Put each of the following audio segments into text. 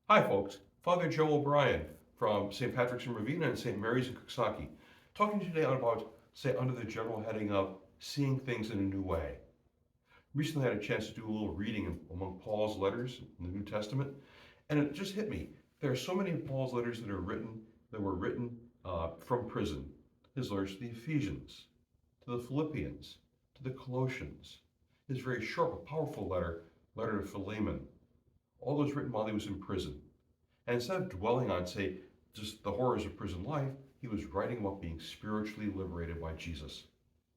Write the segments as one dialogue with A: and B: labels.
A: Hi, folks. Father Joe O'Brien from St. Patrick's in Ravenna and St. Mary's in Coxsackie, talking today about, say, under the general heading of seeing things in a new way. Recently, I had a chance to do a little reading among Paul's letters in the New Testament, and it just hit me. There are so many of Paul's letters that were written from prison. His letters to the Ephesians, to the Philippians, to the Colossians. His very short but powerful letter to Philemon. All those written while he was in prison. And instead of dwelling on, say, just the horrors of prison life, he was writing about being spiritually liberated by Jesus,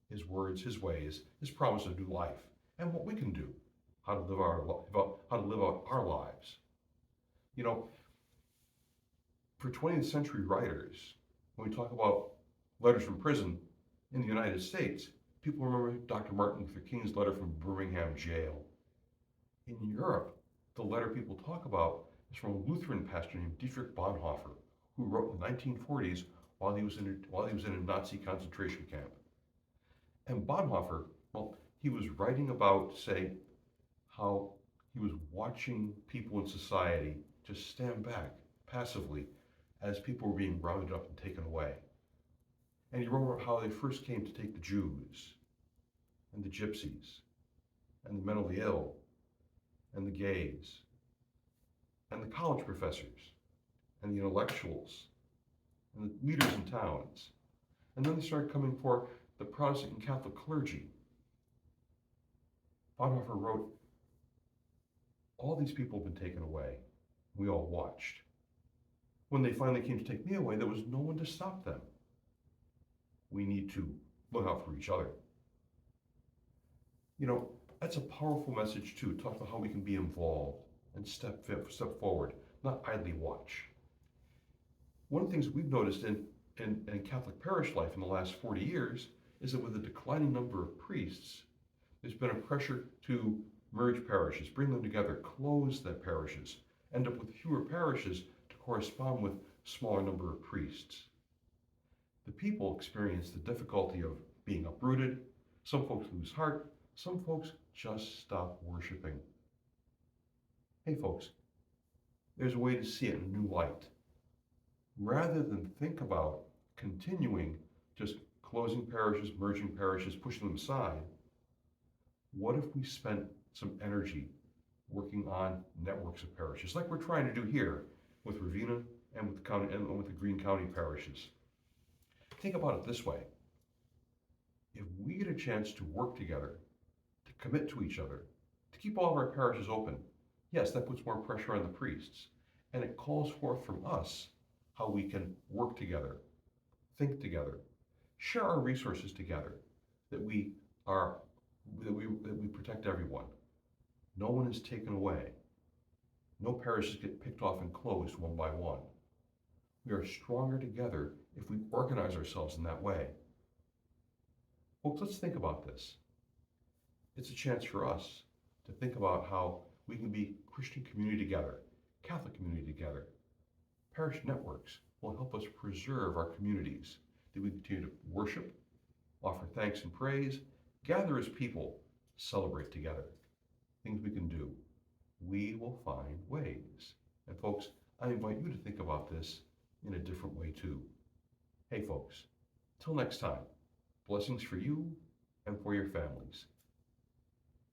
A: his words, his ways, his promise of new life, and what we can do, how to live out our lives. You know, for 20th century writers, when we talk about letters from prison in the United States, people remember Dr. Martin Luther King's letter from Birmingham jail. In Europe, the letter people talk about is from a Lutheran pastor named Dietrich Bonhoeffer, who wrote in the 1940s while he was in a Nazi concentration camp. And Bonhoeffer, well, he was writing about, say, how he was watching people in society just stand back passively as people were being rounded up and taken away. And he wrote about how they first came to take the Jews and the gypsies and the mentally ill and the gays and the college professors and the intellectuals and the leaders in towns. And then they started coming for the Protestant and Catholic clergy. Bonhoeffer wrote, all these people have been taken away. We all watched. When they finally came to take me away, there was no one to stop them. We need to look out for each other. You know, that's a powerful message too. Talk about how we can be involved and step forward, not idly watch. One of the things we've noticed in Catholic parish life in the last 40 years is that with a declining number of priests, there's been a pressure to merge parishes, bring them together, close the parishes, end up with fewer parishes to correspond with smaller number of priests. The people experience the difficulty of being uprooted. Some folks lose heart. Some folks just stop worshiping. Hey folks, there's a way to see it in a new light. Rather than think about continuing just closing parishes, merging parishes, pushing them aside, what if we spent some energy working on networks of parishes, like we're trying to do here with Ravenna and with the Greene County parishes? Think about it this way. If we get a chance to work together, to commit to each other, to keep all of our parishes open, yes, that puts more pressure on the priests, and it calls forth from us how we can work together, think together, share our resources together, that we protect everyone. No one is taken away. No parishes get picked off and closed one by one. We are stronger together if we organize ourselves in that way. Folks, let's think about this. It's a chance for us to think about how we can be Christian community together, Catholic community together. Parish networks will help us preserve our communities, that we continue to worship, offer thanks and praise, gather as people, celebrate together. Things we can do. We will find ways. And folks, I invite you to think about this in a different way too. Hey folks, till next time, blessings for you and for your families.